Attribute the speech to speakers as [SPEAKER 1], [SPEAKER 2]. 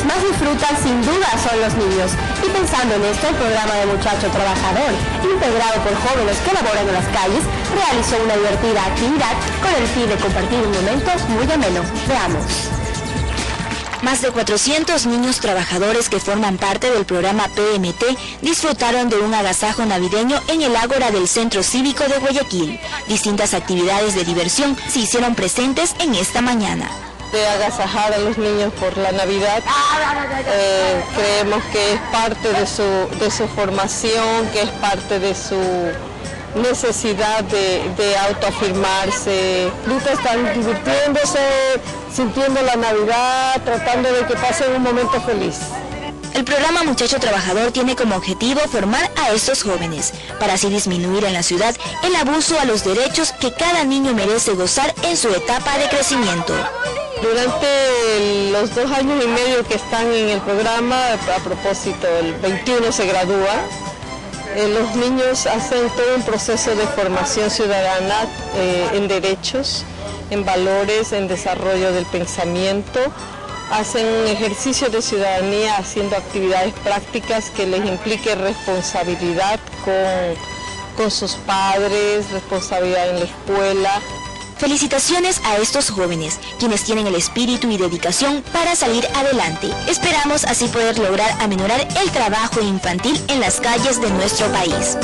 [SPEAKER 1] quienes más disfrutan sin duda son los niños. Y pensando en esto, el programa de Muchacho Trabajador, integrado por jóvenes que laboran en las calles, realizó una divertida actividad con el fin de compartir un momento muy ameno. Veamos.
[SPEAKER 2] Más de 400 niños trabajadores que forman parte del programa PMT disfrutaron de un agasajo navideño en el Ágora del Centro Cívico de Guayaquil. Distintas actividades de diversión se hicieron presentes en esta mañana.
[SPEAKER 3] De agasajar a los niños por la Navidad, creemos que es parte de su formación, que es parte de su necesidad de autoafirmarse. Ahorita están divirtiéndose, sintiendo la Navidad, tratando de que pasen un momento feliz.
[SPEAKER 2] El programa Muchacho Trabajador tiene como objetivo formar a estos jóvenes, para así disminuir en la ciudad el abuso a los derechos que cada niño merece gozar en su etapa de crecimiento.
[SPEAKER 3] Durante los 2 años y medio que están en el programa, a propósito, el 21 se gradúa, los niños hacen todo un proceso de formación ciudadana en derechos, en valores, en desarrollo del pensamiento. Hacen un ejercicio de ciudadanía haciendo actividades prácticas que les implique responsabilidad con sus padres, responsabilidad en la escuela.
[SPEAKER 2] Felicitaciones a estos jóvenes, quienes tienen el espíritu y dedicación para salir adelante. Esperamos así poder lograr aminorar el trabajo infantil en las calles de nuestro país.